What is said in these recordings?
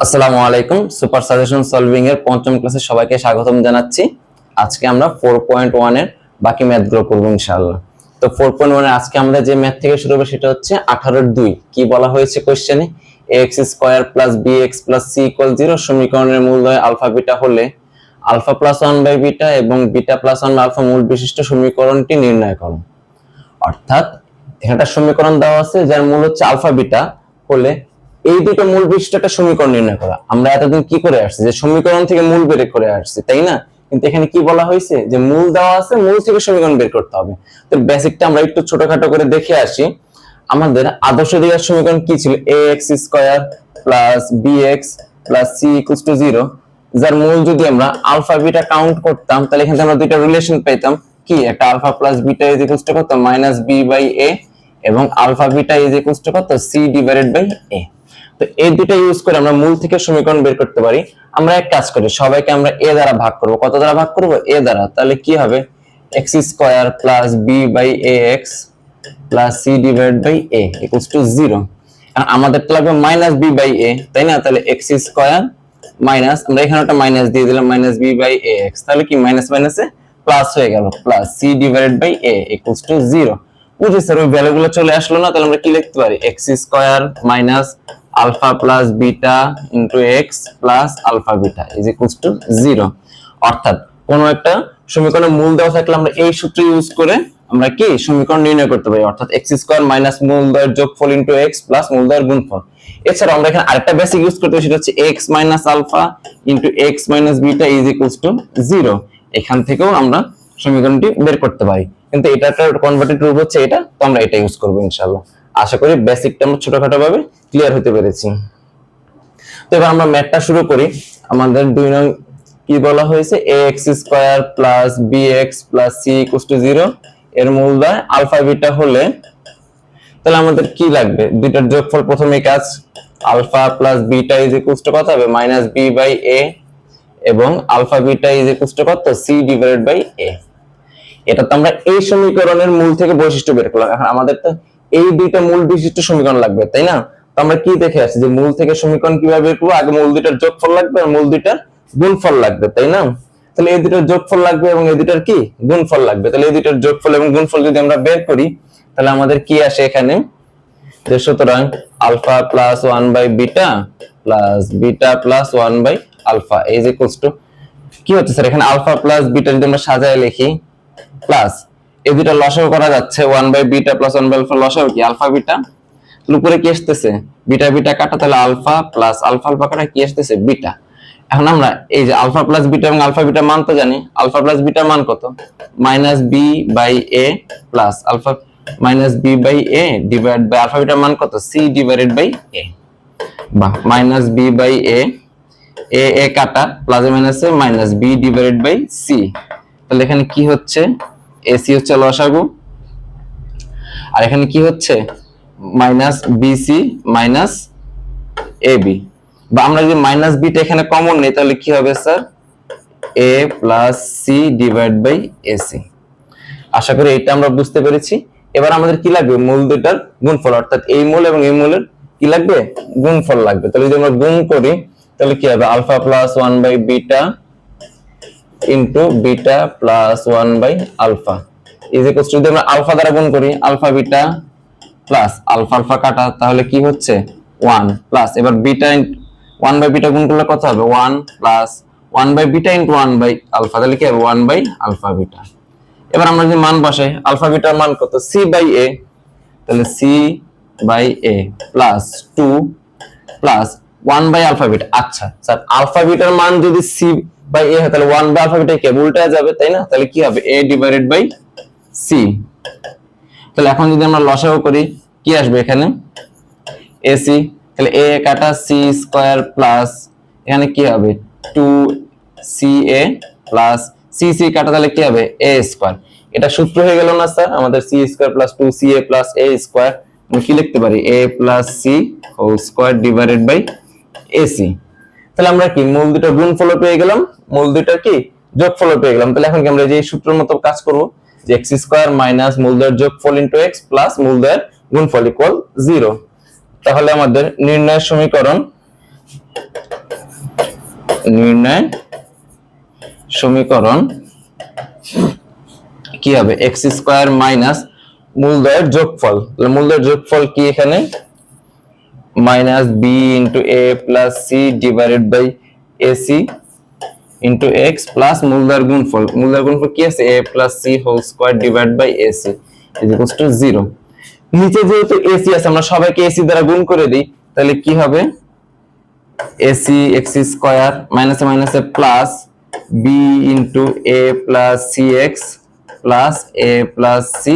আসসালামু আলাইকুম। Super suggestion solving এর পঞ্চম ক্লাসে সবাইকে স্বাগতম জানাচ্ছি। আজকে আমরা 4.1 এর বাকি ম্যাথগুলো করব ইনশাআল্লাহ। তো 4.1 এর আজকে আমরা যে ম্যাথ থেকে শুরু করব সেটা হচ্ছে 18-2। কি বলা হয়েছে কোশ্চেনে? ax square plus bx plus c equal 0 সমীকরণের মূলদ্বয় আলফা বিটা হলে আলফা প্লাস 1 বাই বিটা এবং বিটা প্লাস 1 আলফা মূল বিশিষ্ট সমীকরণটি নির্ণয় করো। অর্থাৎ একটা সমীকরণ দেওয়া আছে যার মূল হচ্ছে আলফা বিটা হলে এই দুটো মূল বিশিষ্ট একটা সমীকরণ নির্ণয় করা। আমরা এতদিন কি করে আসছি যে সমীকরণ থেকে মূল বের করে আসছি, তাই না? কিন্তু এখানে কি বলা হয়েছে যে মূল দেওয়া আছে, মূল থেকে সমীকরণ বের করতে হবে। তো বেসিকটা আমরা একটু ছোটখাটো করে দেখে আসি। আমাদের আদর্শ দ্বিঘাত সমীকরণ কি ছিল? ax square plus bx plus c equals to 0, যার মূল যদি আমরা আলফা বিটা কাউন্ট করতাম তাহলে এখানে আমরা দুইটা রিলেশন পেতাম। কি? একটা alpha plus beta is equals to কত? মাইনাস b বাই a, এবং alpha beta is equals to কত? c divided by a। তো এই দুটো ইউজ করে আমরা মূল থেকে সমীকরণ বের করতে পারি। আমরা এক কাজ করি, সবাইকে আমরা a দ্বারা ভাগ করব। কত দ্বারা ভাগ করব? a দ্বারা। তাহলে কি হবে? x square plus b by ax plus c divided by a equals to 0। আর আমাদের তো লাগবে মাইনাস b বাই a, তাই না? তাহলে x স্কয়ার মাইনাস, আমরা এখানে একটা মাইনাস দিয়ে দিলাম, মাইনাস b বাই ax। তাহলে কি মাইনাস মাইনাসে প্লাস হয়ে গেল, plus c divided by a equals to 0। বুঝি স্যার, ওই ভ্যালুগুলো চলে আসলো না? তাহলে আমরা কি লিখতে পারি? x square minus alpha plus beta into x plus alpha beta is equals to 0। অর্থাৎ কোন একটা সমীকরণের মূল দেওয়া থাকলে আমরা এই সূত্র ইউজ করে আমরা কি সমীকরণ নির্ণয় করতে পারি। অর্থাৎ x স্কয়ার মাইনাস মূলদ্বয়ের যোগফল ইনটু x প্লাস মূলদ্বয়ের গুণফল। এছাড়া আমরা এখানে আরেকটা বেসিক ইউজ করতে পারি, সেটা হচ্ছে x minus alpha into x minus beta is equals to 0। এখান থেকেও আমরা সমীকরণটি বের করতে পারি, কিন্তু এটা একটা কনভার্টেড রূপ হচ্ছে এটা, তো আমরা এটা ইউজ করব ইনশাআল্লাহ। আশা করি বেসিকটা আমরা ছোটখাটো ভাবে ক্লিয়ার হতে পেরেছি। তো এবার আমরা ম্যাথটা শুরু করি। আমাদের 2 নং কি বলা হয়েছে? ax square plus bx plus c equals to 0 এর মূলদ্বয় আলফা বিটা হলে তাহলে আমাদের কি লাগবে? দুইটার যোগফল প্রথমে কাজ, alpha plus beta is equals to কত হবে? মাইনাস b বাই a, এবং alpha beta is equals to কত? c divided by a। এটা তো আমরা এই সমীকরণের মূল থেকে বৈশিষ্ট্য বের করলাম। এখন আমাদের তো এই দুইটা মূল বিশিষ্ট সমীকরণ লাগবে, তাই না? তো আমরা কি দেখে আসছি যে মূল থেকে সমীকরণ কিভাবে বের করব? আগে মূল দুইটার যোগফল লাগবে আর মূল দুইটার গুণফল লাগবে, তাই না? তাহলে এই দুইটার যোগফল লাগবে এবং এই দুইটার কি গুণফল লাগবে। তাহলে এই দুইটার যোগফল এবং গুণফল যদি আমরা বের করি তাহলে আমাদের কি আসে এখানে? যে সুতরাং alpha plus 1 by beta plus beta plus 1 by alpha is equals to কি হচ্ছে স্যার? এখানে আলফা প্লাস বিটা যদি আমরা সাজায় লিখি প্লাস এই দুটো লসাগু করা যাচ্ছে, 1 by beta plus 1 by alpha লসাগু কি? Alpha beta. তাহলে উপরে কি আসতেছে? বিটা বিটা কাটা, তাহলে আলফা প্লাস আলফা আলফা কাটা কি আসতেছে? বিটা। এখন আমরা এই যে আলফা প্লাস বিটা এবং আলফা বিটা মান তো জানি। আলফা প্লাস বিটার মান কত? Minus b by a plus alpha minus b by a divide by alpha বিটার মান কত? C divided by a. বা minus b by a, a কাটা, প্লাস মাইনাসে minus b divided by c. তাহলে এখানে কি হচ্ছে? এসি হচ্ছে লসাগু, আর এখানে কি হচ্ছে? Minus bc minus ab. বা আমরা যদি মাইনাস বিটা এখানে কমন নেই তাহলে কি হবে sir? A plus c divide by ac. আশা করি এটা আমরা বুঝতে পেরেছি। এবার আমাদের কি লাগবে? মূল দুটার গুণফল, অর্থাৎ এই মূল এবং এই মূলের কি লাগবে? গুণফল লাগবে। তাহলে যদি আমরা গুণ করি তাহলে কি হবে? Alpha plus 1 by beta into beta plus 1 by alpha is equals to, যদি আমরা আলফা দ্বারা গুণ করি alpha beta plus alpha alpha কাটা, তাহলে কি হচ্ছে? 1 প্লাস, এবার বিটা 1 বাই বিটা গুণ করলে কত হবে? 1 plus 1 by beta into 1 by alpha, তাহলে কি হবে? 1 বাই আলফা বিটা। এবার আমরা যদি মান বসাই, আলফা বিটার মান কত? c বাই a, তাহলে c by a plus 2 plus 1 by alpha beta. আচ্ছা স্যার, আলফা বিটার মান যদি c বাই a হয় তাহলে 1 বাই আলফা বিটা কি উল্টা যাবে, তাই না? তাহলে কি হবে? a divided by c। তাহলে এখন যদি আমরা লসাগু করি কি আসবে এখানে? ac, তাহলে a কাটা c স্কয়ার প্লাস এখানে কি হবে? 2ca প্লাস c c কাটা, তাহলে কি হবে? a square. এটা সূত্র হয়ে গেল না স্যার? আমাদের c square plus 2ca plus a square, আমি কি লিখতে পারি? a plus c whole square divided by ac। তাহলে আমরা কি মূল দুটো গুণফল পেয়ে গেলাম, মূল দুটো কি যোগফল পেয়ে গেলাম। তাহলে এখন কি আমরা যে সূত্রের মতো কাজ করব, যে x স্কয়ার মাইনাস মূলদ্বয়ের যোগফল ইনটু x প্লাস মূলদ্বয়ের গুণফল ইকুয়াল 0। তাহলে আমাদের নির্ণয় সমীকরণ নির্ণয় সমীকরণ কি হবে এক্স স্কয়ার মাইনাস মূলদ্বয়ের যোগফল। মূলদ্বয়ের যোগফল কি এখানে minus b into a plus c divided by ac into x plus মূলদ্বয়ের গুণফল। মূলদ্বয়ের গুণফল কি আছে a plus c whole square divide by ac is equals to 0। নিচে যেহেতু এসি আছে আমরা সবাইকে এসি দ্বারা গুণ করে দিই, তাহলে কি হবে এসি এক্স স্কয়ার মাইনাসে মাইনাসে plus b into a plus c x plus a plus c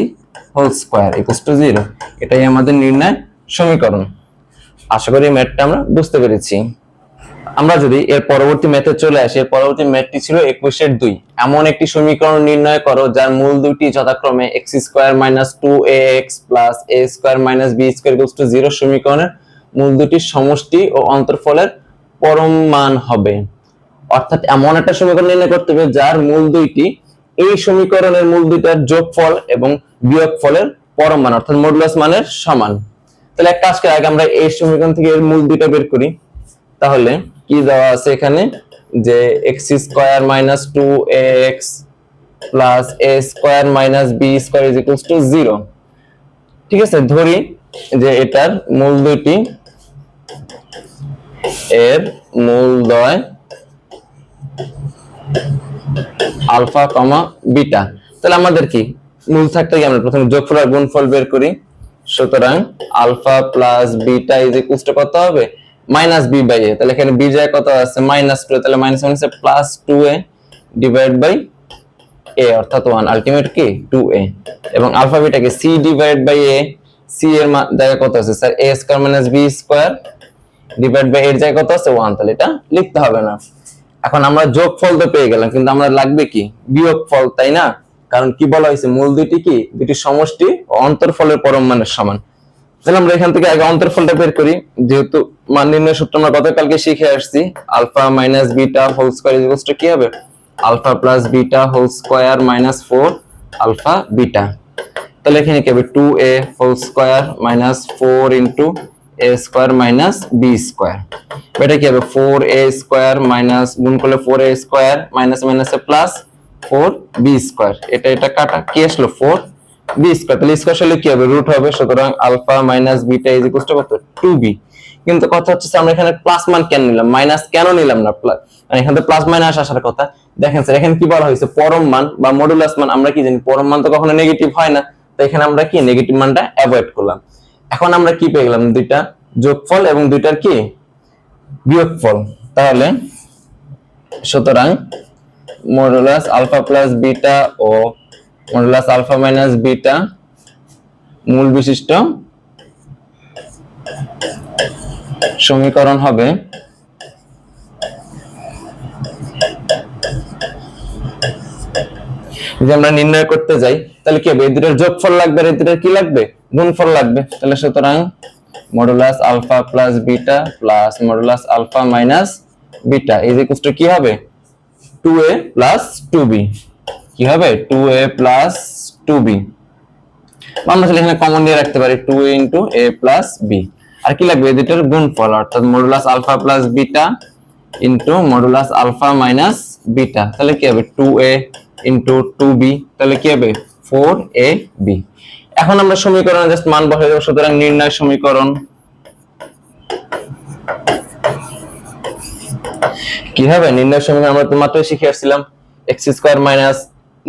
whole square equals to 0। এটাই আমাদের নির্ণয় সমীকরণ। আশা করি ম্যাথটা আমরা বুঝতে পেরেছি। আমরা যদি এর পরবর্তী ম্যাথে চলে আসি, এর পরবর্তী ম্যাথটি ছিল 21 এর 2। এমন একটি সমীকরণ নির্ণয় করো যার মূল দুটি যথাক্রমে x square minus 2ax plus a square minus b square equals to 0 সমীকরণের মূল দুটির সমষ্টি ও অন্তরফলের পরম মান হবে। অর্থাৎ এমন একটা সমীকরণ নির্ণয় করতে হবে যার মূল দুইটি এই সমীকরণের মূল দুইটার যোগফল এবং বিয়োগফলের পরম মান অর্থাৎ মডুলাস মানের সমান। তাহলে এক কাজ করে আগে আমরা এই সমীকরণ থেকে এর মূল দুইটা বের করি। তাহলে কি দেওয়া আছে এখানে যে x square minus 2ax plus a square minus b square is equals to 0। ঠিক আছে, ধরি যে এটার মূল দুইটি এর মূলদ্বয় আলফা কমা বিটা। তাহলে আমাদের কি মূল থাকতে গিয়ে আমরা প্রথমে যোগফল আর গুণফল বের করি। সুতরাং alpha plus beta is equals to কত হবে মাইনাস বি বাই এ। তাহলে এখানে বি যায় কত আছে মাইনাস 2, তাহলে মাইনাস মাইনাসে plus 2a divide by a অর্থাৎ 1 আলটিমেট কি 2a এবং আলফা বিটা কি c divide by a। c এর জায়গা কত আছে sir a square minus b square divide by এর জায়গা কত আছে 1, তাহলে এটা লিখতে হবে না। এখন আমরা যোগফল তো পেয়ে গেলাম, কিন্তু আমরা লাগবে কি বিয়োগফল, তাই না? কারণ কি বলা হয়েছে মূল দুইটি কি দুটি সমষ্টি ও অন্তরফলের পরম মানের সমান। তাহলে আমরা এখান থেকে আগে অন্তরফলটা বের করি। যেহেতু মান নির্ণয় সূত্র আমরা গতকালকে শিখে আসছি, alpha minus beta whole square is equals to কি হবে alpha plus beta whole square minus 4 alpha beta. তাহলে এখানে কি হবে 2a whole square minus 4 into a square minus b square. এটা কি হবে 4a স্কয়ার মাইনাস গুণ করলে 4a স্কয়ার মাইনাস মাইনাসে প্লাস 4b স্কয়ার। এটা কাটা কি আসলো 4b স্কয়ার। তাহলে স্কয়ার হলে কি হবে রুট হবে। সুতরাং alpha minus beta is equals to কত 2b। কিন্তু কথা হচ্ছে আমরা এখানে প্লাস মান কেন নিলাম মাইনাস কেন নিলাম না? মানে এখানে তো প্লাস মাইনাস আসার কথা। দেখেন স্যার এখানে কি বলা হয়েছে পরম মান বা মডুলাস মান। আমরা কি জানি পরম মান তো কখনো নেগেটিভ হয় না, তো এখানে আমরা কি নেগেটিভ মানটা অ্যাভয়েড করলাম। এখন আমরা কি পেয়ে গেলাম দুইটা যোগফল এবং দুইটার কি বিয়োগফল। তাহলে সুতরাং মডুলাস আলফা প্লাস বিটা ও মডুলাস আলফা মাইনাস বিটা মূল বিশিষ্ট সমীকরণ হবে যদি আমরা নির্ণয় করতে যাই তাহলে কি হবে এই দুটোর যোগফল লাগবে আর এই দুটোর কি লাগবে গুণফল লাগবে। তাহলে সুতরাং modulus alpha plus beta plus modulus alpha minus beta is equals to কি হবে 2a প্লাস 2b। কি হবে 2a প্লাস 2b। আমরা তাহলে এখানে কমন নিয়ে রাখতে পারি 2a into a plus b। আর কি লাগবে এই দুটোর গুণফল অর্থাৎ modulus alpha plus beta into modulus alpha minus beta. তাহলে কি হবে 2a ইনটু 2b। তাহলে কি হবে 4ab। এখন আমরা সমীকরণে জাস্ট মান বসাই দেব। সুতরাং নির্ণয় সমীকরণ কি হবে নির্ণয় সমীকরণ আমরা তো মাত্রই শিখে আসছিলাম x স্কয়ার মাইনাস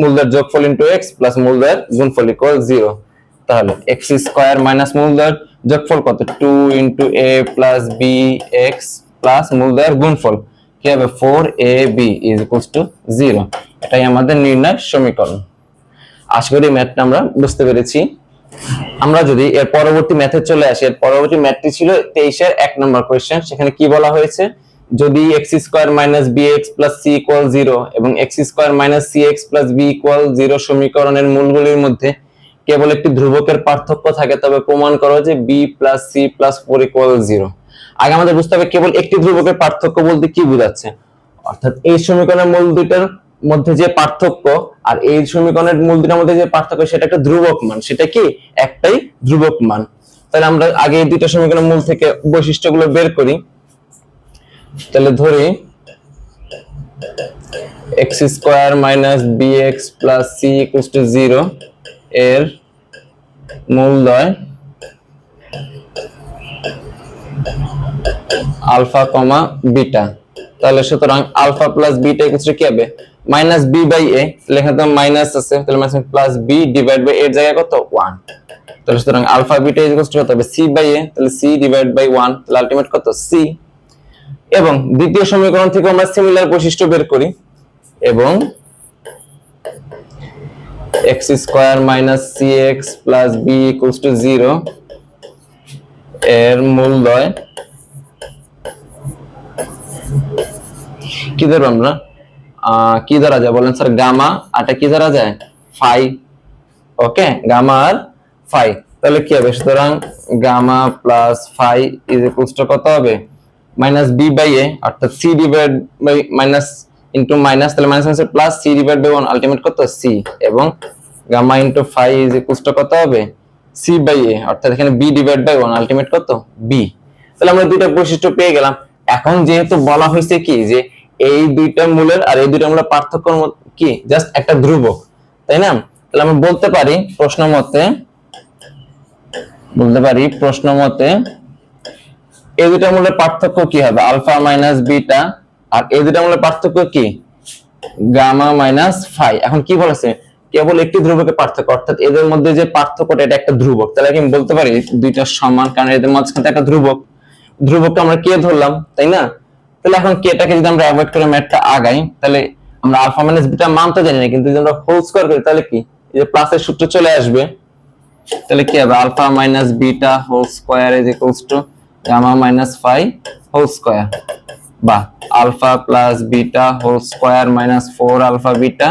মূলদের যোগফল ইনটু x প্লাস মূলদের গুণফল ইকুয়াল 0। তাহলে x স্কয়ার মাইনাস মূলদের যোগফল কত 2 into a plus b x plus মূলদের গুণফল কি হবে 4ab ইজ ইকুয়ালস টু 0। এটাই আমাদের নির্ণয় সমীকরণ। আশা করি ম্যাথটা আমরা বুঝতে পেরেছি। আমরা যদি এর পরবর্তী ম্যাথে চলে আসি, এর পরবর্তী ম্যাথটি ছিল 23 এর 1 নম্বর কোশ্চেন। সেখানে কি বলা হয়েছে যদি x square minus bx plus c equal 0 এবং x square minus cx plus b equal 0 সমীকরণের মূলগুলির মধ্যে কেবল একটি ধ্রুবকের পার্থক্য থাকে তবে প্রমাণ করো যে b plus c plus 4 equal 0। আগে আমাদের বুঝতে হবে কেবল একটি ধ্রুবকের পার্থক্য বলতে কি বোঝাচ্ছে। অর্থাৎ এই সমীকরণের মূল দুইটার মধ্যে যে পার্থক্য আর এই সমীকরণের মূল দুইটার মধ্যে যে পার্থক্য সেটা একটা ধ্রুবক মান, সেটা কি একটাই ধ্রুবক মান। তাহলে আমরা আগে এই দুইটা সমীকরণের মূল থেকে বৈশিষ্ট্যগুলো বের করি। তাহলে ধরি x square minus bx plus c equals to 0 এর মূলদ্বয় আলফা কমা বিটা। তাহলে সুতরাং alpha plus beta equals to কি হবে মাইনাস b বাই a, লেখা তো মাইনাস আছে, তাহলে minus plus b divide by এর জায়গায় কত 1। তাহলে সুতরাং আলফা বিটা ইকুয়ালস টু কত হবে c বাই a, তাহলে c ডিভাইড বাই 1, তাহলে আলটিমেট কত c। এবং দ্বিতীয় সমীকরণ থেকে আমরা সিমিলার বৈশিষ্ট্য বের করি এবং x square minus cx plus b equals to 0 এর মূলদ্বয় কি ধরব আমরা, কি ধরা যায় বলেন স্যার, গামা আটা কি ধরা যায় ফাই। ওকে, গামা আর ফাই, তাহলে কি হবে সুতরাং gamma plus phi is equals to কত হবে মাইনাস বি বাই এ, অর্থাৎ c divide by minus into minus, তাহলে minus minus plus c divide by 1, ultimate কত সি, এবং gamma into phi is equals to কত হবে সি বাই এ, অর্থাৎ এখানে বি ডিভাইড বাই 1, আলটিমেট কত b. তাহলে আমরা দুইটা বৈশিষ্ট্য পেয়ে গেলাম। এখন যেহেতু বলা হয়েছে কি যে এই দুইটা মূলের আর এই দুইটা মূলের পার্থক্য কি জাস্ট একটা ধ্রুবক, তাই না, তাহলে আমরা বলতে পারি প্রশ্ন মতে এই দুইটা মূলের পার্থক্য কি হবে আলফা মাইনাস বিটা, আর এই দুইটা মূলের পার্থক্য কি গামা মাইনাস ফাই। এখন কি বলেছে কেবল একটি ধ্রুবকের পার্থক্য, অর্থাৎ এদের মধ্যে যে পার্থক্যটা এটা একটা ধ্রুবক, তাহলে আমি বলতে পারি দুইটা সমান, কারণ এদের মাঝখানে একটা ধ্রুবকটা আমরা কে ধরলাম, তাই না। তাহলে এখন কেটাকে যদি আমরা অ্যাভয়েড করে ম্যাথটা আগাই, তাহলে আমরা আলফা মাইনাস বিটা মান তো জানি না, কিন্তু যদি আমরা হোল স্কয়ার করি তাহলে কি এই যে প্লাসের সূত্র চলে আসবে, তাহলে কি হবে alpha minus beta whole square is equals to gamma minus phi whole square, বা alpha plus beta whole square minus 4 alpha beta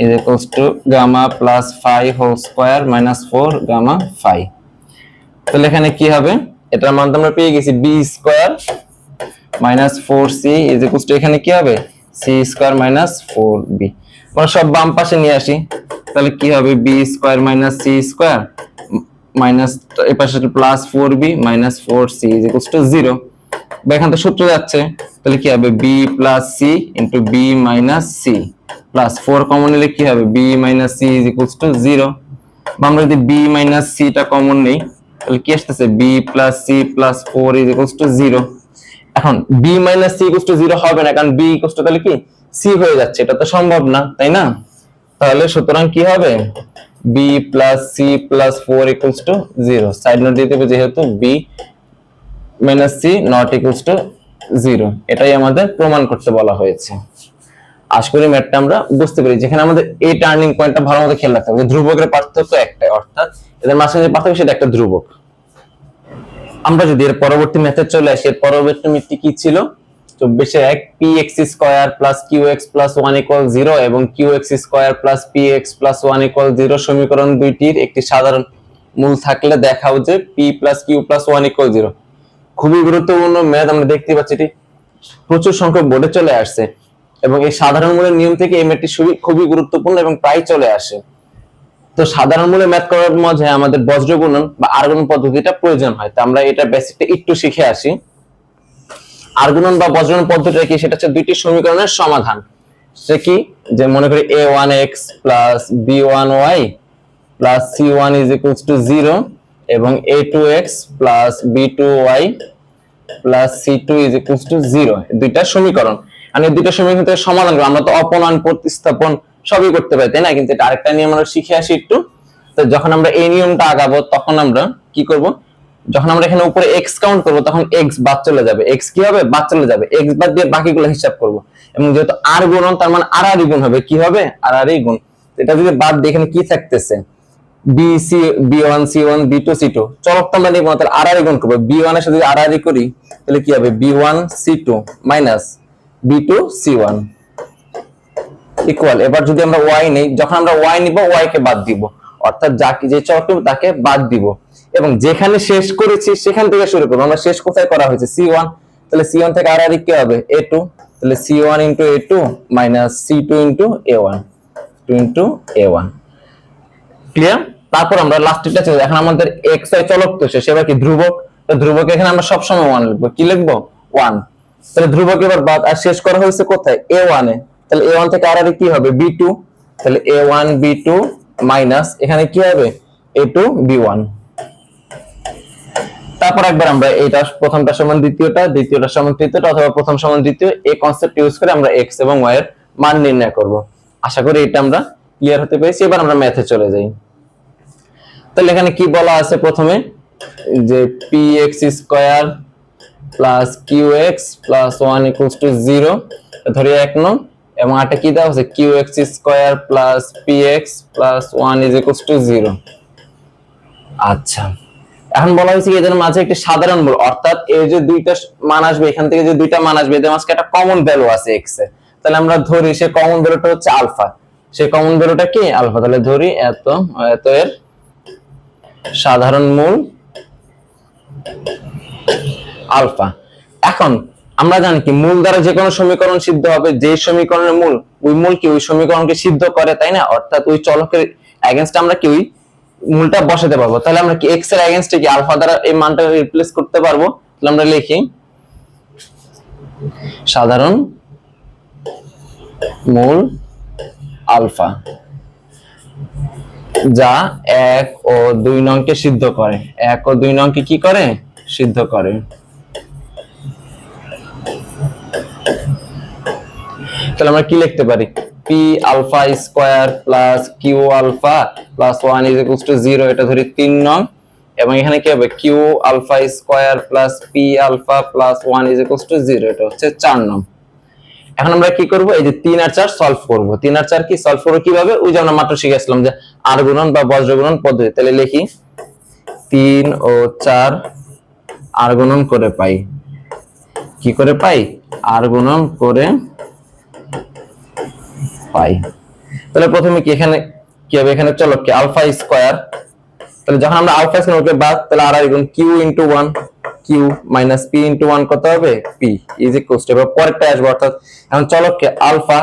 is equals to gamma plus phi whole square minus 4 gamma phi. তাহলে এখানে কি হবে, এটার মান আমরা পেয়ে গেছি b square minus 4c is equals to এখানে কি হবে সি স্কয়ার মাইনাস 4b। আমরা সব বাম পাশে নিয়ে আসি, তাহলে কি হবে b square minus c square minus এই পাশে plus 4b minus 4c is equals to 0। এখান থেকে সূত্র যাচ্ছে, তাহলে কি হবে b plus c into b minus c plus 4 common নিলে কি হবে b minus c is equals to 0। বা আমরা যদি b মাইনাস c টা কমন নেই তাহলে কি আসছে b plus c plus 4 is equals to 0। এখন b minus c equals to 0 হবে না, কারণ b ইকুয়ালস টু তাহলে কি c হয়ে যাচ্ছে, এটা তো সম্ভব না, তাই না। তাহলে সুতরাং কি হবে b plus c plus 4 equals to 0, side note দিতে হবে যেহেতু b minus c not equals to 0, এটাই আমাদের প্রমাণ করতে বলা হয়েছে। আশা করি ম্যাথটা আমরা বুঝতে পেরেছি। যেখানে আমাদের এই টার্নিং পয়েন্টটা ভালো মতো খেয়াল রাখতে হবে, ধ্রুবকের পার্থক্য একটাই, অর্থাৎ এদের মাঝখানে যে পার্থক্য সেটা একটা ধ্রুবক। আমরা যদি এর পরবর্তী মেথড চলে আসি, এর পরবর্তী মেথডটি কি ছিল 24-1 px square plus qx plus 1 equal 0 এবং qx square plus px plus 1 equal 0 সমীকরণ দুইটির একটি সাধারণ মূল থাকলে দেখাও যে p plus q plus 1 equal 0। খুবই গুরুত্বপূর্ণ ম্যাথ, আমরা দেখতে পাচ্ছি এটি প্রচুর সংখ্যক বোর্ডে চলে আসছে এবং এই সাধারণ মূলের নিয়ম থেকে এই ম্যাথটি খুবই গুরুত্বপূর্ণ এবং প্রায় চলে আসে। তো সাধারণ মূলে ম্যাথ করার মাঝে আমাদের বজ্র গুণন বা আর গুণন পদ্ধতিটা প্রয়োজন হয়, তো আমরা এটা বেসিকটা একটু শিখে আসি। আর গুণন বা বজ্র গুণন পদ্ধতিটা কি, সেটা হচ্ছে দুইটি সমীকরণের সমাধান। সে কি, যে মনে করি a1x plus b1y plus c1 is equals to 0 এবং a2x plus b2y plus c2 is equals to 0, দুইটা সমীকরণ। আর এই দুইটা সমীকরণ থেকে সমাধান করা, আমরা তো অপনয়ন প্রতিস্থাপন সবই করতে পারি, তাই না, কিন্তু এটা আরেকটা নিয়ম আমরা শিখে আসি একটু। তো যখন আমরা এই নিয়মটা আগাবো তখন আমরা কি করব, যখন আমরা এখানে উপরে x কাউন্ট করব তখন x বাদ চলে যাবে, x কি হবে বাদ চলে যাবে, x বাদ দিয়ে বাকিগুলো হিসাব করব। এবং যেহেতু r গুণন তার মানে r গুণ হবে, কি হবে r গুণ। এটা যদি বাদ দিয়ে এখানে কি থাকতেছে bc b1 c1 b2 c2, চলক তো আমরা নিব না, তাহলে r গুণ করব। b1 এর সাথে যদি r করি তাহলে কি হবে b1 c2 minus b2 c1 equal. এবার যদি আমরা y নেই, যখন আমরা y নিব y কে বাদ দিব, অর্থাৎ যে চলক তাকে বাদ দিব এবং যেখানে শেষ করেছি সেখান থেকে শুরু করব। আমরা শেষ কোথায় করা হয়েছে c1, তাহলে c1 থেকে r কি হবে a2, তাহলে c1 into a2 minus c2 into a1, 2 into a1, clear. তারপর আমরা লাস্টটা চলে, এখন আমাদের x y চলক তো শেষ, এবার কি ধ্রুবক, তো ধ্রুবক এখানে আমরা সব সময় 1 লিখব, কি লিখব 1, তাহলে ধ্রুবক এবার বাদ, আর শেষ করা হয়েছে কোথায় a1 এ, তাহলে a1 থেকে আর কি হবে b2, তাহলে a1 b2 মাইনাস এখানে কি হবে a2 b1। তারপর একবার আমরা এটা প্রথমটা সমান দ্বিতীয়টা, দ্বিতীয়টা সমান তৃতীয়টা, অথবা প্রথম সমান দ্বিতীয়, এই কনসেপ্ট ইউজ করে আমরা x এবং y এর মান নির্ণয় করব। আশা করি এটা আমরা ক্লিয়ার হতে পেরেছি। এবার আমরা ম্যাথে চলে যাই। তাহলে এখানে কি বলা আছে প্রথমে, যে px square plus qx plus 1 equals to 0 ধরি 1 নং, এবং আটা কি দেওয়া আছে qx square plus px plus 1 is equals to 0। আচ্ছা, এখন বলা হয়েছে কি এদের মাঝে একটি সাধারণ মূল, অর্থাৎ এই যে দুইটা মান আসবে, এখান থেকে যে দুইটা মান আসবে এদের মাঝে একটা কমন ভ্যালু আছে x এর। তাহলে আমরা ধরি সে কমন ভ্যালুটা হচ্ছে আলফা, সেই কমন ভ্যালুটা কি আলফা। তাহলে ধরি এত এর সাধারণ মূল আলফা। এখন আমরা জানি কি মূল দ্বারা যে কোনো সমীকরণ সিদ্ধ হবে, যে সমীকরণের মূল, ওই মূল কি ওই সমীকরণকে সিদ্ধ করে, তাই না? অর্থাৎ ওই চলকের এগেইনস্ট আমরা কি ওই মূলটা বসাতে পারবো। তাহলে আমরা কি x এর এগেইনস্টে কি আলফা দ্বারা এই মানটা রিপ্লেস করতে পারবো। তাহলে আমরা লিখি সাধারণ মূল আলফা, যা 1 ও 2 নংকে সিদ্ধ করে, 1 ও 2 নংকে কি করে সিদ্ধ করে। তাহলে আমরা কি লিখতে পারি, p alpha square plus q alpha plus 1 is equals to 0, এটা ধরি 3 নং, এবং এখানে কি হবে q alpha square plus p alpha plus 1 is equals to 0, এটা হচ্ছে 4 নং। এখন আমরা কি করব, এই যে 3 আর 4 সলভ করব। 3 আর 4 কি সলভ করব কিভাবে, ওই যে আমরা মাত্র শিখেছিলাম যে আর গুণন বা বজ্র গুণন পদ্ধতি। তাহলে লিখি 3 ও 4 আর গুণন করে পাই, কি করে পাই আর গুণন করে পাই। তাহলে প্রথমে কি এখানে কি হবে, এখানে চলো কি আলফা স্কয়ার, তাহলে যখন আমরা আলফা স্কয়ার ওকে বাদ, তাহলে আর গুণ q into 1, q minus p into 1 কত হবে p ইজ ইকুয়ালস টু, এবার পরেরটা আসবে, অর্থাৎ এখন চলো কি আলফা,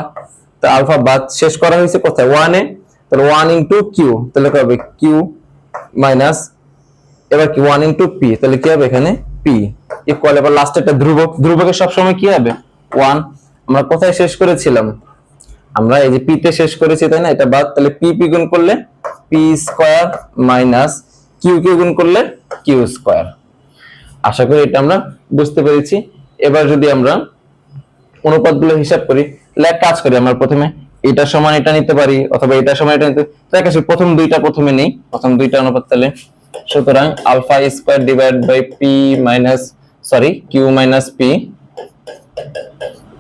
তো আলফা বাদ শেষ করা হয়েছে কোথায় 1 এ, তাহলে 1 ইনটু q, তাহলে কি হবে q মাইনাস এবার কি 1 ইনটু p, তাহলে কি হবে এখানে p ইকুয়াল, এবার লাস্টে একটা ধ্রুবক, ধ্রুবকের সব সময় কি হবে 1। আমরা কোথায় শেষ করেছিলাম, আমরা এই যে p তে শেষ করেছি, তাই না? এটা বাদ, তাহলে p p গুণ করলে p square minus q q গুণ করলে q স্কয়ার। আশা করি এটা আমরা বুঝতে পেরেছি। এবার যদি আমরা অনুপাতগুলো হিসাব করি, তাহলে এক কাজ করি, আমরা প্রথমে এটা সমান এটা নিতে পারি, অথবা এটা সমান এটা নিতে, তাই কাছে প্রথম দুইটা প্রথমে নেই, প্রথম দুইটা অনুপাত। তাহলে সুতরাং alpha square divide by p minus q minus p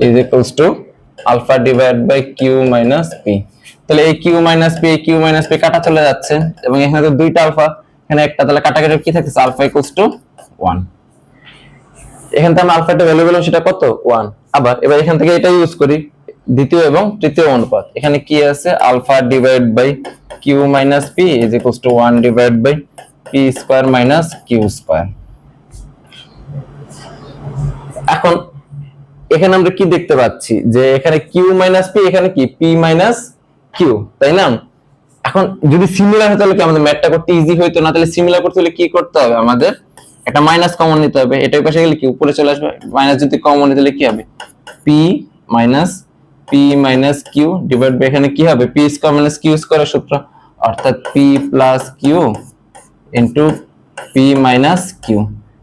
is equals to alpha divide by q minus p। তাহলে এই q মাইনাস p, এই q মাইনাস p কাটা চলে যাচ্ছে, এবং এখানে তো দুইটা আলফা, এখানে একটা, তাহলে কাটাকাটি কি থাকছে আলফা ইকুয়ালস টু 1। এখান থেকে আমরা আলফাটা ভ্যালু পেলাম, সেটা কত 1। আবার এবার এখান থেকে এটা ইউজ করি, দ্বিতীয় এবং তৃতীয় অনুপাত। এখানে কি আছে alpha divide by q minus p is equals to 1 divide by p square minus q square. এখন এখানে আমরা কি দেখতে পাচ্ছি, যে এখানে q মাইনাস p, এখানে কি p মাইনাস q, তাই না? এখন যদি সিমিলার হতো তাহলে কি আমাদের ম্যাথটা করতে ইজি হইতো না? তাহলে সিমিলার করতে হলে কি করতে হবে, আমাদের একটা মাইনাস কমন নিতে হবে, এটার পাশে গেলে কি উপরে চলে আসবে, মাইনাস যদি কমন নিতে হলে কি হবে p minus q divide by এখানে কি হবে p স্কয়ার মাইনাস q স্কয়ারের সূত্র, অর্থাৎ p plus q into p minus q।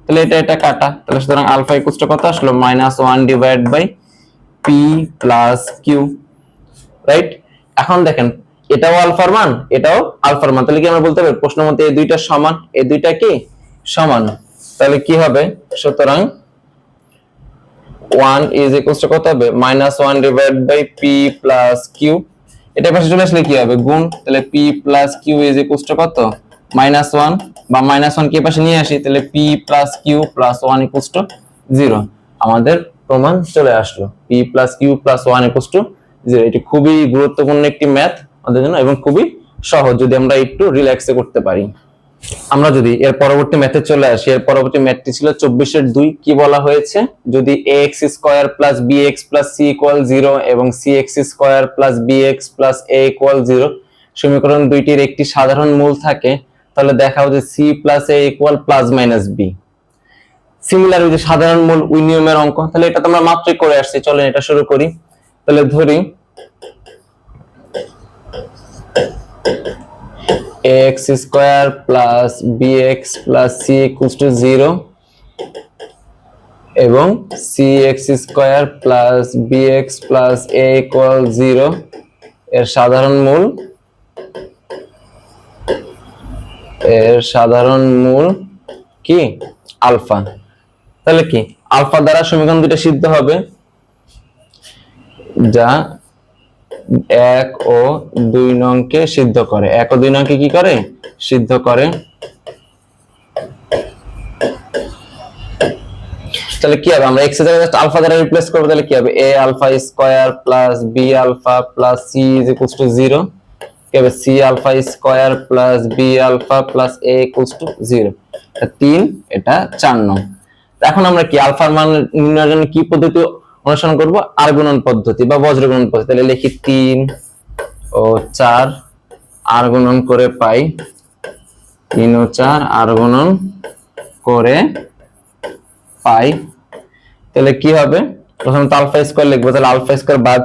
তাহলে এটা কাটা, তাহলে সুতরাং আলফা ইকুয়ালস টু কত আসলো -1 divide by p plus q, right? এখন দেখেন এটাও আলফার মান, এটাও আলফার মান, তাহলে কি আমরা বলতে পারি প্রশ্ন মতে এই দুইটা সমান, এই দুইটা কি সমান। তাহলে কি হবে, সুতরাং 1 ইজ ইকুয়ালস টু কত হবে -1 divide by p plus q, এটা পাশে চলে আসলে কি হবে গুণ, তাহলে p plus q is equals to কত -1, বা -1 কে পাশে নিয়ে আসি, তাহলে p plus q plus 1 equals to 0। আমাদের প্রমাণ চলে আসলো, p plus q plus 1 equals to 0। এটি খুবই গুরুত্বপূর্ণ একটি ম্যাথ আমাদের জন্য, এবং খুবই সহজ যদি আমরা একটু রিল্যাক্সে করতে পারি। আমরা যদি এর পরবর্তী ম্যাথে চলে আসি, এর পরবর্তী ম্যাথটি ছিল 24 এর 2। কি বলা হয়েছে, যদি ax square plus bx plus c equal 0 এবং cx square plus bx plus a equal 0 সমীকরণ দুইটির একটি সাধারণ মূল থাকে, তাহলে দেখাও যে c plus a equal plus minus b। Similar ওই যে সাধারণ মূল ওই নিয়মের অঙ্ক, তাহলে এটা তো আমরা মাত্রই করে আসছি, চলেন এটা শুরু করি। তাহলে ধরি ax square plus bx plus c equals to 0 এবং cx square plus bx plus a equal 0 এর সাধারণ মূল কি আলফা। তাহলে কি আলফা দ্বারা সমীকরণ দুটো সিদ্ধ হবে, যা 1 ও 2 নংকে সিদ্ধ করে। 1 ও 2 নংকে কি করে? সিদ্ধ করে। তাহলে কি হবে? আমরা x এর জায়গায় আলফা দ্বারা রিপ্লেস করব। তাহলে কি হবে? a alpha square plus b alpha plus c is equals to 0। কি হবে? c alpha square plus b alpha plus a equals to 0। এটা 3, এটা 4 নং। এখন আমরা কি আলফার মান নির্ণয়ের জন্য কি পদ্ধতি অনুসরণ করব? আর গুণন পদ্ধতি বা বজ্র গুণন পদ্ধতি। তাহলে লিখি 3 ও 4 আর গুণন করে পাই 3 ও 4 আর গুণন করে পাই। তাহলে কি হবে? প্রথমে তো আলফা স্কয়ার লিখবো। তাহলে আলফা স্কয়ার বাদ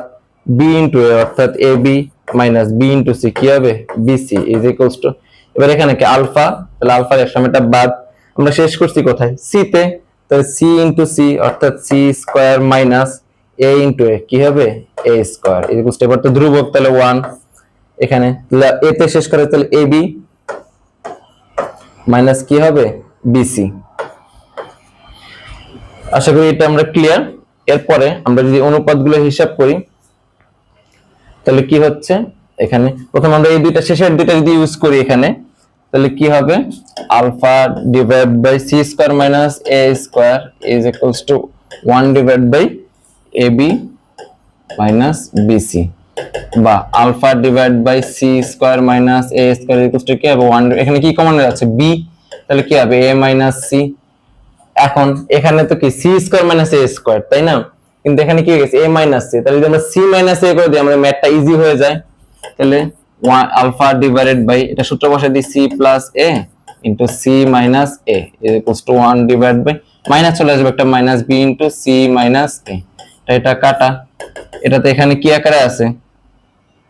b ইনটু a অর্থাৎ ab minus b into c কি হবে? bc ইজ ইকুয়ালস টু, এবার এখানে কি আলফা, তাহলে আলফার এক সময়টা বাদ। আমরা শেষ করছি কোথায়? c তে। তাহলে c ইনটু c অর্থাৎ c square minus a into a কি হবে? a square is equals two, এবার তো ধ্রুবক তাহলে 1 এখানে, তাহলে a তে শেষ করে তাহলে ab মাইনাস কি হবে? bc। আশা করি এটা আমরা ক্লিয়ার। এরপরে আমরা যদি অনুপাতগুলো হিসাব করি তাহলে কি হচ্ছে? এখানে প্রথম আমরা এই দুইটা শেষের দুইটা যদি ইউজ করি এখানে, তাহলে কি হবে? Alpha divide by c square minus a square is equals to 1 divide by ab minus bc, বা alpha divide by c square minus a square is equals to কি হবে? 1। এখানে কি কমন আছে? b, তাহলে কি হবে? a minus c। এখন এখানে তো কি c square minus a square, তাই না? কিন্তু এখানে কি হয়ে গেছে? a minus c। তাহলে যদি আমরা c মাইনাস a করে দিই আমাদের ম্যাথটা ইজি হয়ে যায়। তাহলে আলফা ডিভাইডেড বাই, এটা সূত্র বসাই দিই, c plus a into c minus a is equals to 1 divide by, minus চলে আসবে একটা minus b into c minus a। এটা কাটা, এটাতে এখানে কি আকারে আছে?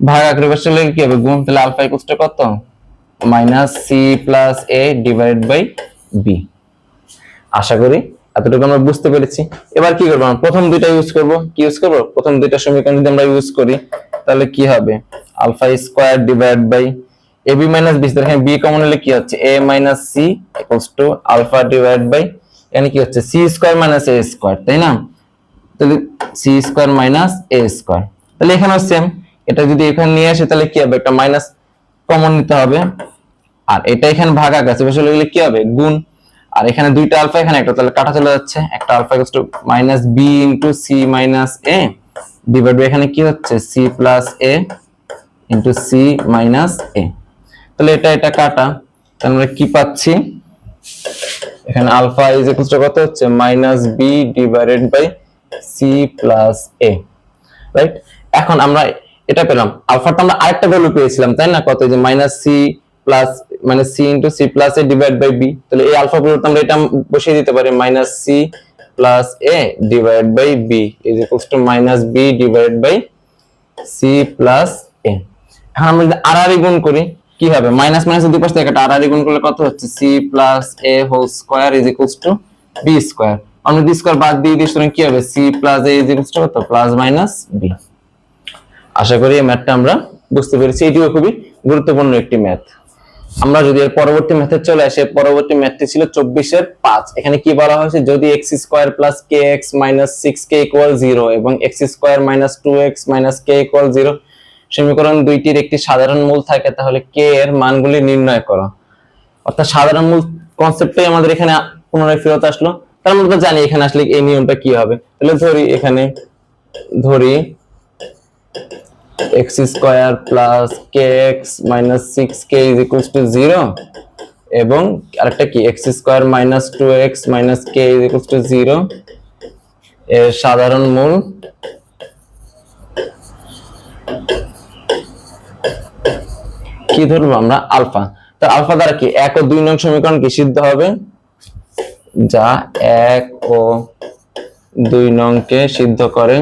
ভাগ আকারে বসালে কি হবে? গুণ। তাহলে আলফা ইকুয়ালস টু কত? Minus c plus a divided by b। আশা করি এতটুকু আমরা বুঝতে পেরেছি। এবার কি করব? প্রথম দুইটা ইউজ করব। কি ইউজ করব? প্রথম দুইটা সমীকরণ যদি আমরা ইউজ করি তাহলে কি হবে? Alpha square divide by ab minus b, এখানে b কমন হলে কি হচ্ছে? a minus c equals to alpha divide by, এখানে কি হচ্ছে? c square minus a square, তাই না? তাহলে c square minus a square. তাহলে এখানেও সেম, এটা যদি এখানে নিয়ে আসে তাহলে কি হবে? একটা মাইনাস কমন নিতে হবে, আর এটা এখানে ভাগাক আছে, বেশি হলে কি হবে? গুণ। আর এখানে দুইটা আলফা, এখানে একটা, তাহলে কাটা চলে যাচ্ছে। একটা alpha equals to minus b into c minus a divide by, এখানে কি হচ্ছে? c plus a into c minus a। তাহলে এটা কাটা, তাহলে আমরা কি পাচ্ছি? এখানে আলফা ইজ ইকুয়ালস টু কত হচ্ছে? Minus b divided by c plus a, right? এখন আমরা এটা পেলাম। আলফাটা আমরা আরেকটা ভ্যালু পেয়েছিলাম, তাই না? কত? যে মাইনাস c প্লাস মানে c into c plus a divide by b। তাহলে এই আলফা পরিবর্তে আমরা এটা বসিয়ে দিতে পারি, minus c plus a divide by b is equals to minus b divide by c plus a। এখন আমরা যদি আড়াআড়ি গুণ করি কি হবে? মাইনাস মাইনাস দুই পাশে একটা আড়াআড়ি গুণ করলে কত হচ্ছে? c plus a whole square is equals to b square. আমরা b স্কয়ার বাদ দিয়ে দিই, সুতরাং কি হবে? c plus a is equals to কত? Plus minus b। আশা করি এই ম্যাথটা আমরা বুঝতে পেরেছি। এটিও খুবই গুরুত্বপূর্ণ একটি ম্যাথ। আমরা যদি এর পরবর্তী ম্যাথে চলে আসি, পরবর্তী ম্যাথটি ছিল 24 এর 5। এখানে কি বলা হয়েছে? যদি x square plus kx minus 6k equal 0 এবং x square minus 2x minus k equal 0 সমীকরণ দুইটির একটি সাধারণ মূল থাকে, তাহলে k এর মানগুলি নির্ণয় করো। অর্থাৎ সাধারণ মূল কনসেপ্টটাই আমাদের এখানে পুনরায় ফেরত আসলো। তার মধ্যে জানি এখানে আসলে এই নিয়মটা কি হবে। তাহলে ধরি x square plus kx minus 6k is equals to 0 এবং আরেকটা কি x square minus 2x minus k is equals to 0 এর সাধারণ মূল কি ধরবো আমরা? আলফা। তো আলফা দ্বারা কি 1 ও 2 নং সমীকরণ কি সিদ্ধ হবে? যা 1 ও 2 নংকে সিদ্ধ করে।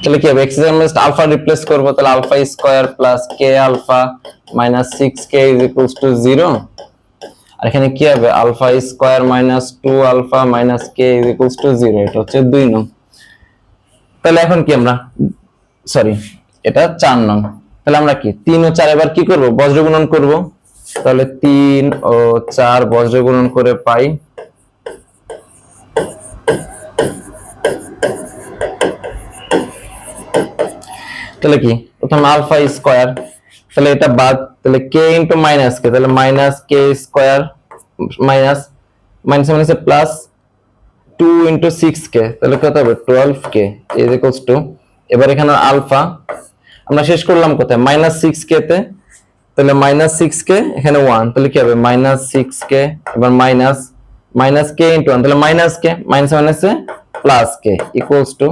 তাহলে কি হবে, x এর আমরা আলফা রিপ্লেস করব, তাহলে alpha square plus k alpha minus 6k is equals to 0। আর এখানে কি হবে, alpha square minus 2 alpha minus k is equals to 0, এটা হচ্ছে 2 নং। তাহলে এখন কি আমরা, সরি এটা 4 নং। তাহলে আমরা কি 3 ও 4 এবার কি করব, বজ্র গুণন করব। তাহলে 3 ও 4 বজ্র গুণন করে পাই তাহলে কি প্রথম আলফা স্কয়ার, তাহলে এটা বাদ, তাহলে কে ইনটু মাইনাস কে, তাহলে মাইনাস কে স্কয়ার মাইনাস মাইনাস মাইনাসে প্লাস 2 ইনটু 6k, তাহলে কত হবে 12k ইজ ইকুয়ালস টু, এবার এখানে আলফা আমরা শেষ করলাম কোথায়, মাইনাস 6k তে, তাহলে মাইনাস 6k এখানে 1, তাহলে কি হবে মাইনাস 6k, এবার মাইনাস মাইনাস কে ইনটু 1, তাহলে মাইনাস কে মাইনাস মাইনাসে প্লাস কে ইকুয়ালস টু,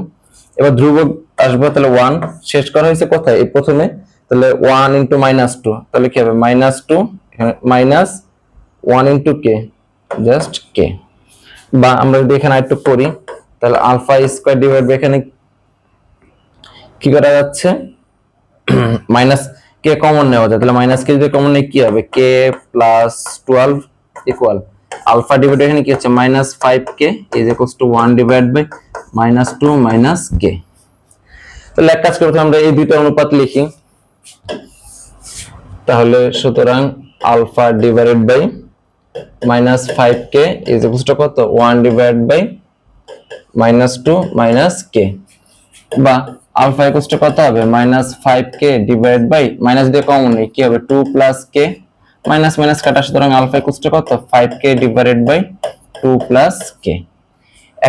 এবার ধ্রুবক আসবে, তাহলে 1 শেষ করা হয়েছে কোথায় এই প্রথমে, তাহলে 1 ইনটু মাইনাস 2, তাহলে কি হবে মাইনাস 2 এখানে মাইনাস 1 ইনটু কে জাস্ট কে। বা আমরা যদি এখানে একটু করি, তাহলে আলফা স্কয়ার ডিভাইড বাই এখানে কি করা যাচ্ছে, মাইনাস কে কমন নেওয়া যায়, তাহলে মাইনাস কে যদি কমন নেই কি হবে, k plus 12 equal alpha divide এখানে কি হচ্ছে minus 5k is equals to 1 divide by minus 2 minus k. তাহলে এক কাজ করতে আমরা এই দুইটা অনুপাত লিখি, তাহলে সুতরাং alpha divided by minus 5k is equals to কত 1 divide by minus 2 minus k, বা আলফা ইকুয়ালস টু কত হবে minus 5k divide by minus দিয়ে কমন নেই কি হবে 2 প্লাস কে, মাইনাস মাইনাস কাটা, সুতরাং আলফা ইকুয়ালস টু কত 5k ডিভাইডেড বাই 2 প্লাস কে।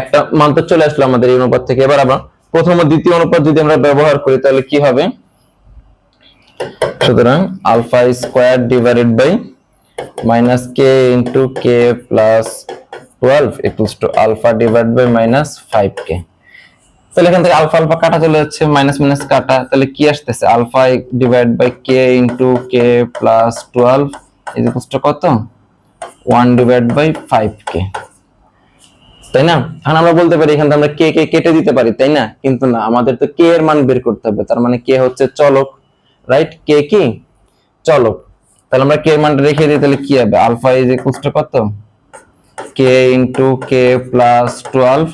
একটা মান তো চলে আসলো আমাদের এই অনুপাত থেকে। এবার আমরা প্রথম ও দ্বিতীয় অনুপাত যদি আমরা ব্যবহার করি তাহলে কি হবে, সুতরাং alpha square divided by minus k into k plus 12 equals to alpha divide by minus 5k। তাহলে এখান থেকে আলফা আলফা কাটা চলে যাচ্ছে, মাইনাস মাইনাস কাটা, তাহলে কি আসতেছে alpha divide by k into k plus 12 is equals to কত 1 ডিভাইড বাই 5k, তাই না। এখন আমরা বলতে পারি এখান থেকে আমরা কে কে কেটে দিতে পারি, তাই না, কিন্তু না, আমাদের তো কে এর মান বের করতে হবে, তার মানে কে হচ্ছে চলক, রাইট, কে কি চলক। তাহলে আমরা কে এর মানটা রেখে দিই, তাহলে কি হবে আলফা ইজ ইকুয়ালস টু কত k into k plus 12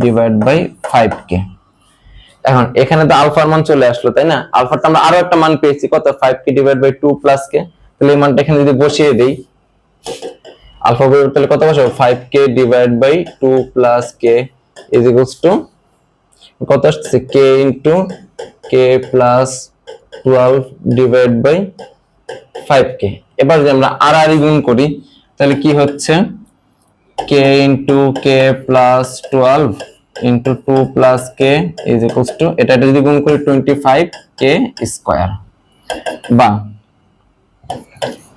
divide by 5k। এখন এখানে তো আলফার মান চলে আসলো, তাই না, আলফাটা আমরা আরো একটা মান পেয়েছি কত 5k divide by 2 plus k, তাহলে এই মানটা এখানে যদি বসিয়ে দেই আলফা বের তাহলে কত বসাবো 5k divide by 2 plus k is equals to কত আসছে k into k plus 12 divide by 5k। এবার যদি আমরা আর আর গুণ করি তাহলে কি হচ্ছে k into k plus 12 into 2 plus k is equals two, এটা যদি গুণ করি 25k স্কয়ার, বা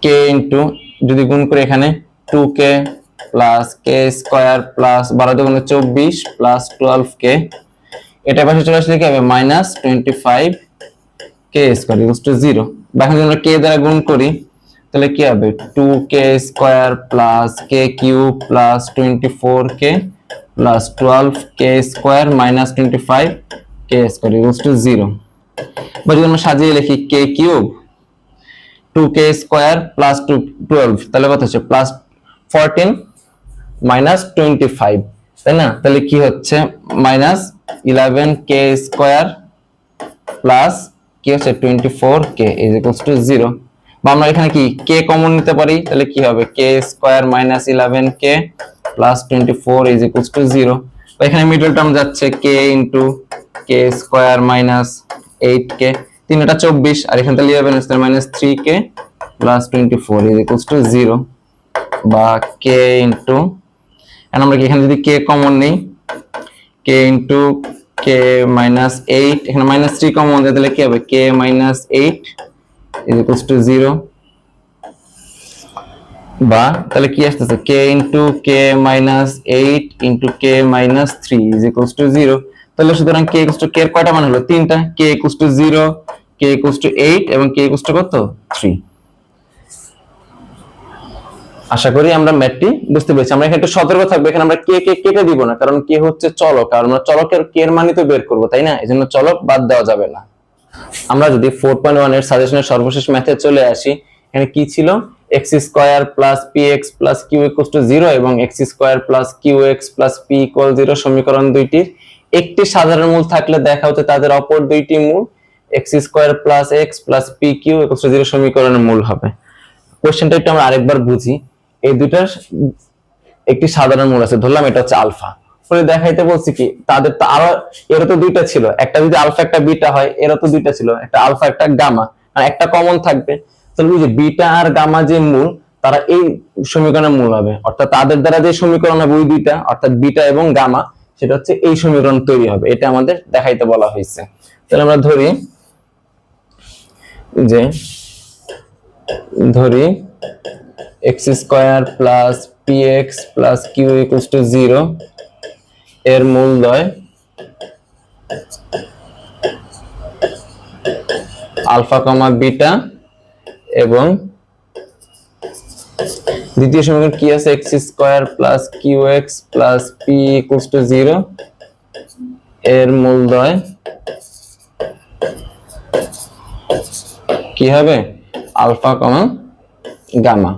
k ইনটু যদি গুণ করি এখানে 2k plus k square plus 12 দুগুণে 24 প্লাস 12k, এটা পাশে চলে আসলে কি হবে minus 25k square equals to 0। বা এখন যদি আমরা k দ্বারা গুণ করি তাহলে কি হবে 2k square plus k cube plus 24k plus 12k square minus 25k square equals to 0। বা যদি আমরা সাজিয়ে লিখি k cube 2k square plus 12 তাহলে কত হচ্ছে প্লাস 14 মাইনাস 25, তাই না, তাহলে কি হচ্ছে মাইনাস 11k স্কয়ার প্লাস কি হচ্ছে 24k ইজ ইকুয়ালস টু 0। বা আমরা এখানে কি k কমন নিতে পারি, তাহলে কি হবে k square minus 11k plus 24 is equals to 0। বা এখানে মিডল টার্ম যাচ্ছে k into k square minus 8k, 3 টা 24 আর এখানে তাহলে 11 square minus 3k plus 24 is equals to 0। বা k ইনটু, এখন আমরা এখানে যদি k কমন নেই k ইনটু k মাইনাস 8, এখানে মাইনাস 3 কমন যায় তাহলে কি হবে k minus 8 is equals to 0। বা তাহলে কি আসতেছে k into k minus 8 into k minus 3 is equals to 0। তাহলে সুতরাং k ইকুয়ালস টু k এর কয়টা মান হলো তিনটা, k equals to 0, k equals to 8 এবং k ইকুয়ালস টু কত 3। আশা করি আমরা ম্যাথটি বুঝতে পেরেছি। আমরা এখানে একটু সতর্ক থাকবো, এখানে আমরা কে কে কেটে দিব না, কারণ কে হচ্ছে চলক, আর আমরা চলকের কে এর মানই তো বের করবো, তাই না? এজন্য চলক বাদ দেওয়া যাবে না। আমরা যদি 4.1 এর সাজেশনের সর্বশেষ ম্যাথে চলে আসি, এখানে কি ছিল? x square plus px plus q equal to 0 এবং x square plus qx plus p equal 0 সমীকরণ দুইটির একটি সাধারণ মূল থাকলে দেখা হচ্ছে তাদের অপর দুইটি মূল x square plus x plus pq equal to 0 সমীকরণের মূল হবে। কোশ্চেনটা একটু আমরা আরেকবার বুঝি। এই দুইটার একটি সাধারণ মূল আছে, ধরলাম এটা হচ্ছে আলফা, পরে দেখাইতে বলছি কি তাদের তো আরো, এর তো দুইটা ছিল, একটা যদি আলফা একটা বিটা হয়, এর তো দুইটা ছিল, একটা আলফা একটা গামা, আর একটা কমন থাকবে। তাহলে বুঝি বিটা আর গামা যে মূল, তারা এই সমীকরণের মূল হবে, অর্থাৎ তাদের দ্বারা যে সমীকরণ হবে ওই দুইটা, অর্থাৎ বিটা এবং গামা, সেটা হচ্ছে এই সমীকরণ তৈরি হবে। এটা আমাদের দেখাইতে বলা হয়েছে। তাহলে আমরা ধরি x square plus px plus q equal to 0 এর মূলদ্বয় আলফা কমা বিটা, এবং দ্বিতীয় সমীকরণ কি আছে? x square plus qx plus p equal to 0 এর মূলদ্বয় কি হবে? আলফা কমা গামা।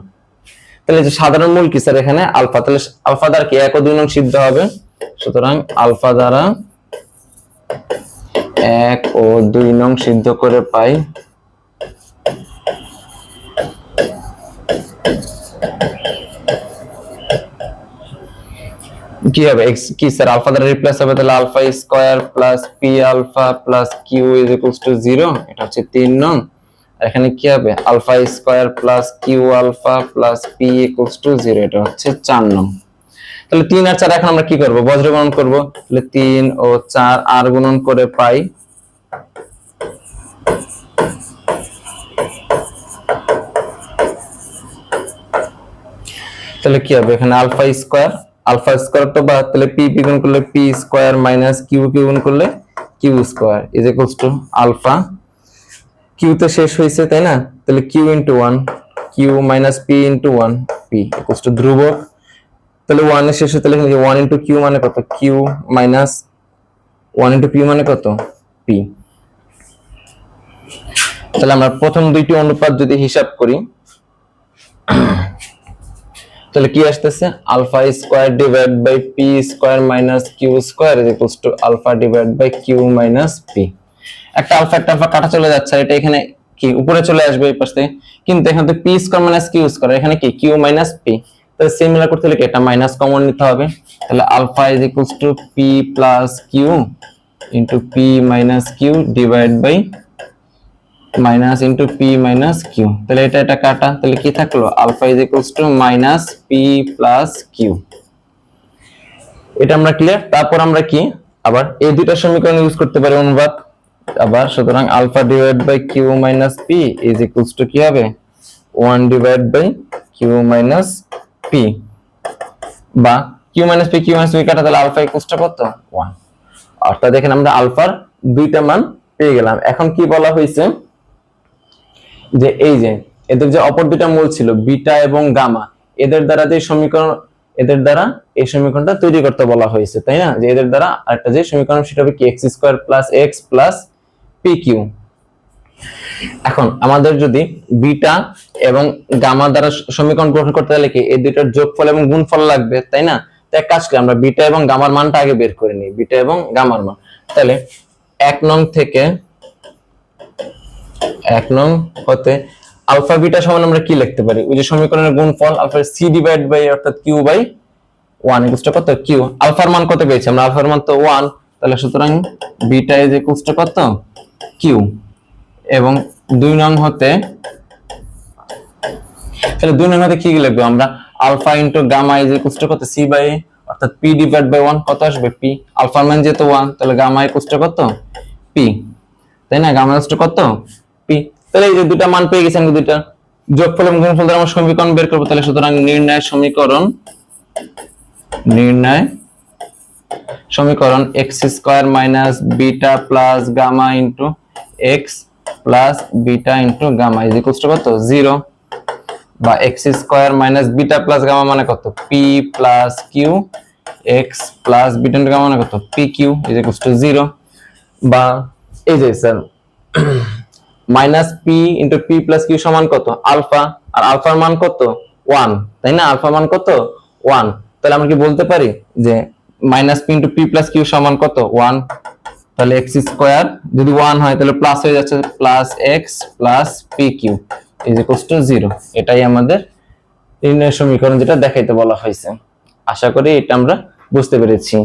তাহলে যে সাধারণ মূল কি স্যার? এখানে আলফা, তাহলে আলফা দ্বারা কি 1 ও 2 নং সিদ্ধ হবে, সুতরাং আলফা দ্বারা 1 ও 2 নং সিদ্ধ করে পাই কি হবে? x কি স্যার আলফা দ্বারা রিপ্লেস হবে, তাহলে alpha square plus p alpha plus q is equal to 0, এটা হচ্ছে 3 নং। এখানে কি হবে? Alpha square plus q alpha plus p equals to 0, এটা হচ্ছে 4 নং। তাহলে 3 আর 4 এখন আমরা কি করব? বজ্র গুণন করব। তাহলে 3 ও 4 আর গুণন করে পাই তাহলে কি হবে? এখানে আলফা স্কয়ার তো বাদ, তাহলে পি গুণ করলে পি স্কয়ার মাইনাস কিউ গুণ করলে q square is equals to alpha, q তো শেষ হয়েছে তাই না? তাহলে q into 1 q minus P into 1 p equals to ধ্রুবক, তাহলে 1 এর শেষে, তাহলে 1 ইন্টু কিউ মানে কত? কিউ মাইনাস 1 ইন্টু পি মানে কত? পি। তাহলে আমরা প্রথম দুইটি অনুপাত যদি হিসাব করি, তাহলে কি আসতেছে? Alpha square divide by p square minus q square is equals to alpha divide by q minus p. একটা আলফা কাটা চলে যাচ্ছে, এটা এখানে কি উপরে চলে আসবে এই পাশ থেকে, কিন্তু এখানে তো p square minus q square, এখানে কি কিউ মাইনাস পি, তাহলে সিমিলার করতে হলে কি এটা মাইনাস কমন নিতে হবে। তাহলে alpha is equals to p plus q into p minus q divide by minus into p minus q. তাহলে এটা কাটা, তাহলে কি থাকলো? Alpha is equals to minus p plus q. এটা আমরা ক্লিয়ার। তারপর আমরা কি আবার এই দুইটা সমীকরণ ইউজ করতে পারি অনুপাত আবার, সুতরাং alpha divide by q minus p is equals to কি হবে? 1 divide by q minus p, বা কিউ মাইনাস পি কাটা, তাহলে আলফা ইকুয়ালস টু কত? 1। অর্থাৎ দেখেন আমরা আলফার দুইটা মান পেয়ে গেলাম। এখন কি বলা হয়েছে যে এই যে এদের যে অপর দুইটা মূল ছিল বিটা এবং গামা, এদের দ্বারা যে সমীকরণ, এদের দ্বারা এই সমীকরণটা তৈরি করতে বলা হয়েছে, তাই না? যে এদের দ্বারা আরেকটা যে সমীকরণ সেটা হবে কি? x square plus x plus pq। এখন আমাদের যদি বিটা এবং গামা দ্বারা সমীকরণ গঠন করতে হলে কি এই দুইটার যোগফল এবং গুণফল লাগবে, তাই না? তো এক কাজ করি, আমরা বিটা এবং গামার মানটা আগে বের করে নিই, বিটা এবং গামার মান। তাহলে 1 নং থেকে 1 নং হতে আলফা বিটা সমান আমরা কি লিখতে পারি? ওই যে সমীকরণের গুণফল আলফা সি ডিভাইড বাই অর্থাৎ কিউ বাই 1 ইকুয়ালস টু কত? কিউ। আলফার মান কত পেয়েছি আমরা? আলফার মান তো 1, তাহলে সুতরাং বিটা ইজ ইকুয়ালস টু কত? কিউ। এবং 2 নং হতে, তাহলে 2 নং হতে কি লিখবো আমরা? Alpha into gamma is equals to কত? সি বাই অর্থাৎ পি ডিভাইড বাই 1 কত আসবে? পি। আলফার মান যেহেতু 1, তাহলে গামা ইকুয়ালস টু কত? পি, তাই না? গামা ইকুয়ালস টু কত? পি। তাহলে এই যে দুটো মান পেয়ে গেছেন, দুটো যোগফল এবং গুণফল দ্বারা আমরা সমীকরণ বের করব। তাহলে সুতরাং নির্ণয় সমীকরণ x square minus beta plus gamma into x plus beta into gamma is equals to কত? 0, বা x square minus beta plus gamma মানে কত P plus Q, x plus beta into gamma মানে কত P Q is equals to 0, বা এই যে sir minus P into P plus Q সমান কত আলফা, আর আলফার মান কত 1, তাই না? আলফা মান কত 1, তাহলে আমরা কি বলতে পারি যে minus P into P plus Q সমান কত 1, তাহলে এক্স স্কোয়ার যদি 1 হয় তাহলে প্লাস হয়ে যাচ্ছে plus x plus P Q is equals to 0। এটাই আমাদের নির্ণয় সমীকরণ যেটা দেখাইতে বলা হয়েছে। আশা করি এটা আমরা বুঝতে পেরেছি।